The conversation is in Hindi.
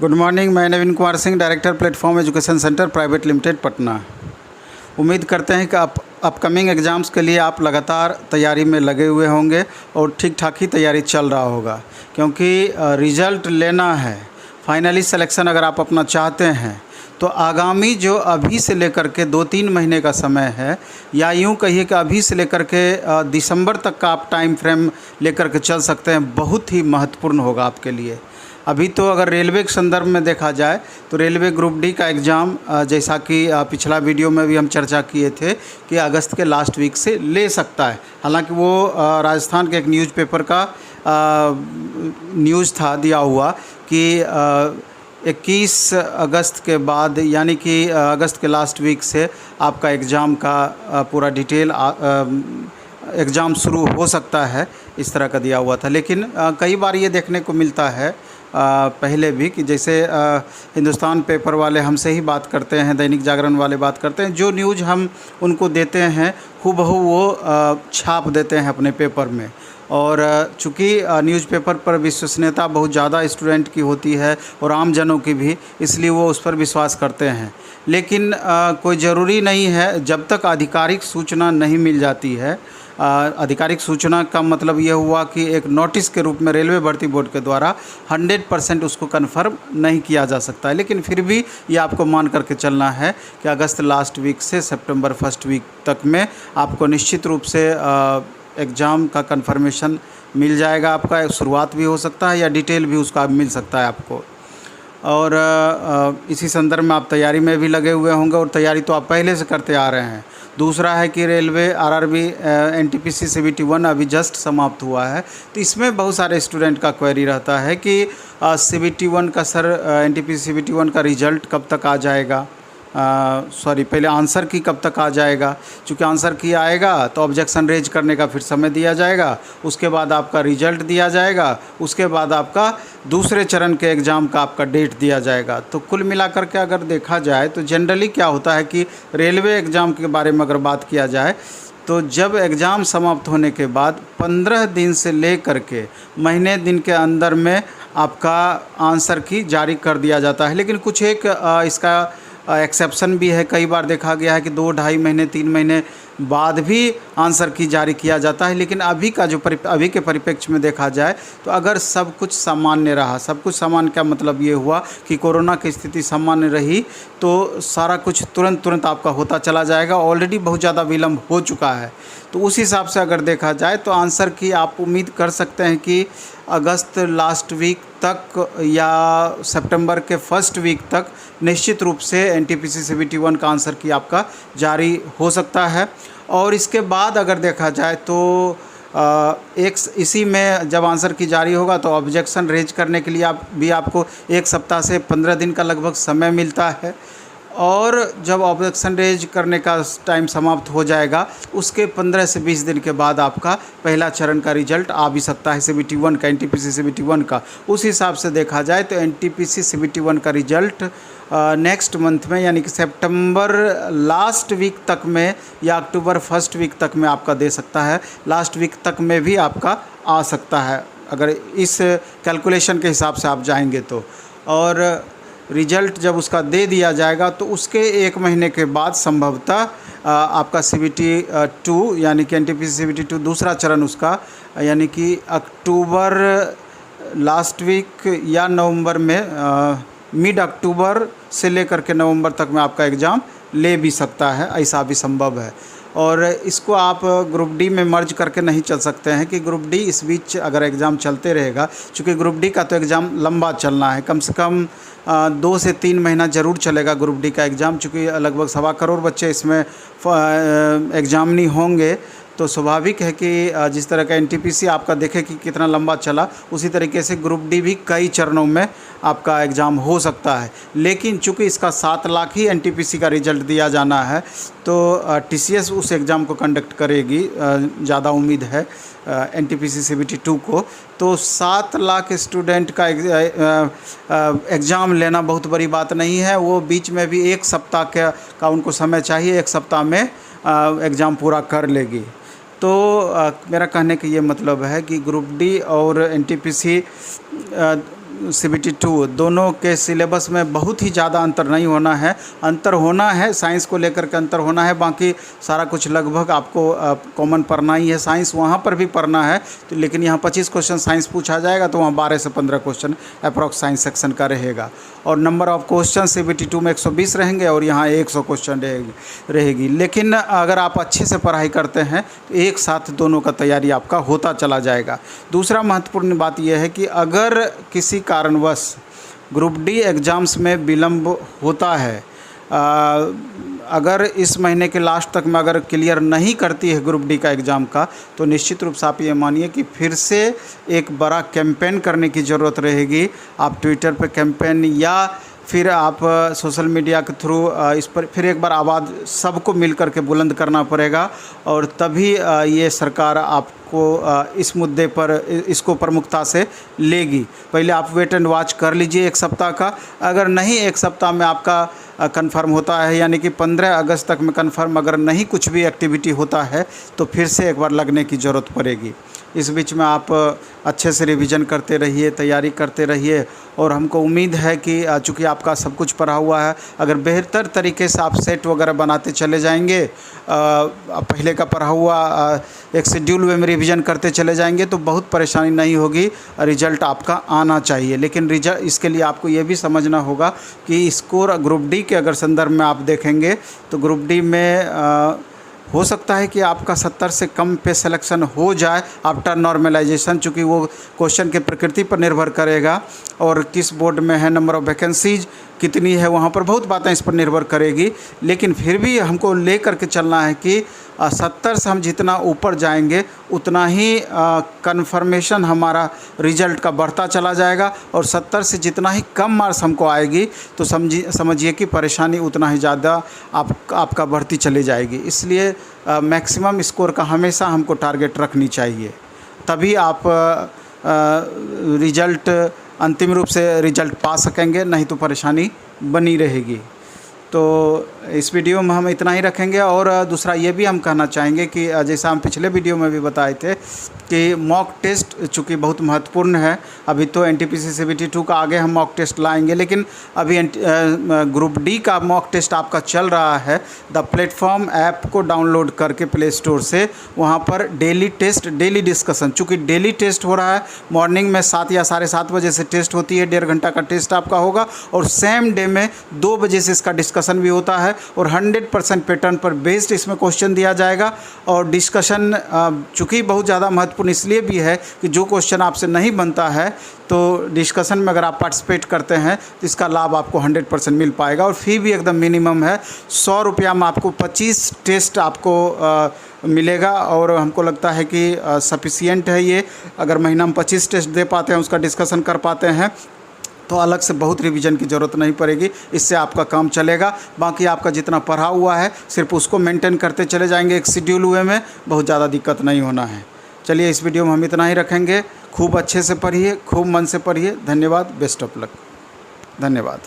Good morning. मैं Naveen Kumar Singh, director platform education centre private limited Patna. उम्मीद करते हैं कि आप अपकमिंग एग्ज़ाम्स के लिए आप लगातार तैयारी में लगे हुए होंगे और ठीक ठाक ही तैयारी चल रहा होगा, क्योंकि रिज़ल्ट लेना है। फाइनली सिलेक्शन अगर आप अपना चाहते हैं तो आगामी जो अभी से लेकर के 2-3 महीने का समय है, या यूँ कहिए कि अभी से लेकर के दिसंबर तक का आप टाइम फ्रेम लेकर के चल सकते हैं, बहुत ही महत्वपूर्ण होगा आपके लिए। अभी तो अगर रेलवे के संदर्भ में देखा जाए तो रेलवे ग्रुप डी का एग्ज़ाम, जैसा कि पिछला वीडियो में भी हम चर्चा किए थे कि अगस्त के लास्ट वीक से ले सकता है। हालांकि वो राजस्थान के एक न्यूज़पेपर का न्यूज़ था दिया हुआ कि 21 अगस्त के बाद, यानी कि अगस्त के लास्ट वीक से आपका एग्ज़ाम का पूरा डिटेल एग्ज़ाम शुरू हो सकता है, इस तरह का दिया हुआ था। लेकिन कई बार ये देखने को मिलता है पहले भी कि जैसे हिंदुस्तान पेपर वाले हमसे ही बात करते हैं, दैनिक जागरण वाले बात करते हैं, जो न्यूज़ हम उनको देते हैं हूबहू वो छाप देते हैं अपने पेपर में। और चूँकि न्यूज़पेपर पर विश्वसनीयता बहुत ज़्यादा स्टूडेंट की होती है और आम जनों की भी, इसलिए वो उस पर विश्वास करते हैं। लेकिन कोई ज़रूरी नहीं है, जब तक आधिकारिक सूचना नहीं मिल जाती है। आधिकारिक सूचना का मतलब ये हुआ कि एक नोटिस के रूप में रेलवे भर्ती बोर्ड के द्वारा 100% उसको कन्फर्म नहीं किया जा सकता है। लेकिन फिर भी ये आपको मान करके चलना है कि अगस्त लास्ट वीक से सितंबर फर्स्ट वीक तक में आपको निश्चित रूप से एग्ज़ाम का कन्फर्मेशन मिल जाएगा। आपका शुरुआत भी हो सकता है या डिटेल भी उसका मिल सकता है आपको। और इसी संदर्भ में आप तैयारी में भी लगे हुए होंगे, और तैयारी तो आप पहले से करते आ रहे हैं। दूसरा है कि रेलवे आरआरबी एनटीपीसी सीबीटी 1 अभी जस्ट समाप्त हुआ है, तो इसमें बहुत सारे स्टूडेंट का क्वेरी रहता है कि सीबीटी 1 का सर, एनटीपीसी सीबीटी 1 का रिज़ल्ट कब तक आ जाएगा। पहले आंसर की कब तक आ जाएगा। चूँकि आंसर की आएगा तो ऑब्जेक्शन रेज करने का फिर समय दिया जाएगा, उसके बाद आपका रिज़ल्ट दिया जाएगा, उसके बाद आपका दूसरे चरण के एग्ज़ाम का आपका डेट दिया जाएगा। तो कुल मिलाकर के अगर देखा जाए तो जनरली क्या होता है कि रेलवे एग्ज़ाम के बारे में अगर बात किया जाए तो जब एग्ज़ाम समाप्त होने के बाद 15 दिन से ले कर के महीने दिन के अंदर में आपका आंसर की जारी कर दिया जाता है। लेकिन कुछ एक इसका एक्सेप्शन भी है। कई बार देखा गया है कि 2-2.5 महीने 3 महीने बाद भी आंसर की जारी किया जाता है। लेकिन अभी का जो अभी के परिप्रेक्ष्य में देखा जाए तो अगर सब कुछ सामान्य रहा, सब कुछ सामान्य का मतलब ये हुआ कि कोरोना की स्थिति सामान्य रही, तो सारा कुछ तुरंत आपका होता चला जाएगा। ऑलरेडी बहुत ज़्यादा विलम्ब हो चुका है, तो उस हिसाब से अगर देखा जाए तो आंसर की आप उम्मीद कर सकते हैं कि अगस्त लास्ट वीक तक या सितंबर के फर्स्ट वीक तक निश्चित रूप से एनटीपीसी सीबीटी 1 का आंसर की आपका जारी हो सकता है। और इसके बाद अगर देखा जाए तो इसी में जब आंसर की जारी होगा तो ऑब्जेक्शन रेज करने के लिए आपको 1 सप्ताह से 15 दिन का लगभग समय मिलता है। और जब ऑब्जेक्शन रेज करने का टाइम समाप्त हो जाएगा, उसके 15 से 20 दिन के बाद आपका पहला चरण का रिजल्ट आ भी सकता है सीबीटी 1 का, एनटीपीसी सीबीटी 1 का। उस हिसाब से देखा जाए तो एनटीपीसी सीबीटी 1 का रिजल्ट नेक्स्ट मंथ में, यानी कि सितंबर लास्ट वीक तक में या अक्टूबर फर्स्ट वीक तक में आपका दे सकता है। लास्ट वीक तक में भी आपका आ सकता है अगर इस कैलकुलेशन के हिसाब से आप जाएंगे तो। और रिजल्ट जब उसका दे दिया जाएगा तो उसके 1 महीने के बाद संभवतः आपका सीबीटी 2 यानी कि एनटीपीसी सीबीटी 2 दूसरा चरण उसका, यानी कि अक्टूबर लास्ट वीक या नवंबर में, मिड अक्टूबर से लेकर के नवंबर तक में आपका एग्ज़ाम ले भी सकता है, ऐसा भी संभव है। और इसको आप ग्रुप डी में मर्ज करके नहीं चल सकते हैं कि ग्रुप डी इस बीच अगर एग्ज़ाम चलते रहेगा, चूँकि ग्रुप डी का तो एग्ज़ाम लंबा चलना है, कम से कम 2 से 3 महीना ज़रूर चलेगा ग्रुप डी का एग्ज़ाम। चूँकि लगभग 1.25 करोड़ बच्चे इसमें एग्ज़ामिनी होंगे, तो स्वाभाविक है कि जिस तरह का एनटीपीसी आपका देखे कि कितना लंबा चला, उसी तरीके से ग्रुप डी भी कई चरणों में आपका एग्ज़ाम हो सकता है। लेकिन चूँकि इसका 7 लाख ही एनटीपीसी का रिज़ल्ट दिया जाना है, तो टीसीएस उस एग्ज़ाम को कंडक्ट करेगी, ज़्यादा उम्मीद है एनटीपीसी सीबीटी 2 को। तो 7 लाख स्टूडेंट का एग्ज़ाम लेना बहुत बड़ी बात नहीं है। वो बीच में भी 1 सप्ताह का उनको समय चाहिए, 1 सप्ताह में एग्ज़ाम पूरा कर लेगी। तो मेरा कहने का ये मतलब है कि ग्रुप डी और एनटीपीसी CBT 2 दोनों के सिलेबस में बहुत ही ज़्यादा अंतर नहीं होना है। अंतर होना है साइंस को लेकर के अंतर होना है, बाकी सारा कुछ लगभग आपको कॉमन पढ़ना ही है। साइंस वहाँ पर भी पढ़ना है तो, लेकिन यहाँ 25 क्वेश्चन साइंस पूछा जाएगा तो वहाँ 12 से 15 क्वेश्चन अप्रॉक्स साइंस सेक्शन का रहेगा। और नंबर ऑफ क्वेश्चन CBT 2 में 120 रहेंगे और यहाँ 100 क्वेश्चन रहेगी। लेकिन अगर आप अच्छे से पढ़ाई करते हैं तो एक साथ दोनों का तैयारी आपका होता चला जाएगा। दूसरा महत्वपूर्ण बात यह है कि अगर किसी कारणवश ग्रुप डी एग्ज़ाम्स में विलम्ब होता है, अगर इस महीने के लास्ट तक में अगर क्लियर नहीं करती है ग्रुप डी का एग्ज़ाम का, तो निश्चित रूप से आप ये मानिए कि फिर से एक बड़ा कैंपेन करने की ज़रूरत रहेगी। आप ट्विटर पे कैंपेन या फिर आप सोशल मीडिया के थ्रू इस पर फिर एक बार आवाज़ सबको मिल कर के बुलंद करना पड़ेगा और तभी ये सरकार आपको इस मुद्दे पर इसको प्रमुखता से लेगी। पहले आप वेट एंड वॉच कर लीजिए एक सप्ताह का। अगर नहीं एक सप्ताह में आपका कंफर्म होता है, यानी कि 15 अगस्त तक में कंफर्म अगर नहीं कुछ भी एक्टिविटी होता है, तो फिर से एक बार लगने की ज़रूरत पड़ेगी। इस बीच में आप अच्छे से रिवीजन करते रहिए, तैयारी करते रहिए और हमको उम्मीद है कि चूँकि आपका सब कुछ पढ़ा हुआ है, अगर बेहतर तरीके से आप सेट वगैरह बनाते चले जाएंगे, पहले का पढ़ा हुआ एक शेड्यूल वे में रिवीजन करते चले जाएंगे तो बहुत परेशानी नहीं होगी, रिजल्ट आपका आना चाहिए। लेकिन रिजल्ट इसके लिए आपको ये भी समझना होगा कि स्कोर ग्रुप डी के अगर संदर्भ में आप देखेंगे तो ग्रुप डी में हो सकता है कि आपका 70 से कम पे सिलेक्शन हो जाए आफ्टर नॉर्मलाइजेशन, चूँकि वो क्वेश्चन के प्रकृति पर निर्भर करेगा और किस बोर्ड में है, नंबर ऑफ़ वैकेंसीज कितनी है, वहाँ पर बहुत बातें इस पर निर्भर करेगी। लेकिन फिर भी हमको ले करके चलना है कि 70 से हम जितना ऊपर जाएंगे उतना ही कन्फर्मेशन हमारा रिजल्ट का बढ़ता चला जाएगा और 70 से जितना ही कम मार्क्स हमको आएगी तो समझिए कि परेशानी उतना ही ज़्यादा आपका बढ़ती चली जाएगी। इसलिए मैक्सिमम स्कोर का हमेशा हमको टारगेट रखनी चाहिए, तभी आप रिजल्ट अंतिम रूप से रिजल्ट पा सकेंगे, नहीं तो परेशानी बनी रहेगी। तो इस वीडियो में हम इतना ही रखेंगे। और दूसरा ये भी हम कहना चाहेंगे कि जैसा हम पिछले वीडियो में भी बताए थे कि मॉक टेस्ट चूँकि बहुत महत्वपूर्ण है, अभी तो NTPC CBT 2 का आगे हम मॉक टेस्ट लाएंगे, लेकिन अभी ग्रुप डी का मॉक टेस्ट आपका चल रहा है। द प्लेटफॉर्म ऐप को डाउनलोड करके प्ले स्टोर से, वहाँ पर डेली टेस्ट, डेली डिस्कशन, चूँकि डेली टेस्ट हो रहा है, मॉर्निंग में 7 या 7:30 बजे से टेस्ट होती है, 1.5 घंटा का टेस्ट आपका होगा और सेम डे में 2 बजे से इसका डिस्कशन भी होता है और 100% पैटर्न पर बेस्ड इसमें क्वेश्चन दिया जाएगा। और डिस्कशन चूँकि बहुत ज़्यादा महत्वपूर्ण इसलिए भी है कि जो क्वेश्चन आपसे नहीं बनता है तो डिस्कशन में अगर आप पार्टिसिपेट करते हैं तो इसका लाभ आपको 100% मिल पाएगा। और फ़ी भी एकदम मिनिमम है, 100 रुपया में आपको 25 टेस्ट आपको मिलेगा और हमको लगता है कि सफिशिएंट है ये। अगर महीना में 25 टेस्ट दे पाते हैं, उसका डिस्कशन कर पाते हैं, तो अलग से बहुत रिवीजन की ज़रूरत नहीं पड़ेगी, इससे आपका काम चलेगा। बाकी आपका जितना पढ़ा हुआ है सिर्फ उसको मेंटेन करते चले जाएंगे एक शेड्यूल वे में, बहुत ज़्यादा दिक्कत नहीं होना है। चलिए इस वीडियो में हम इतना ही रखेंगे। खूब अच्छे से पढ़िए, खूब मन से पढ़िए। धन्यवाद, बेस्ट ऑफ लक। धन्यवाद।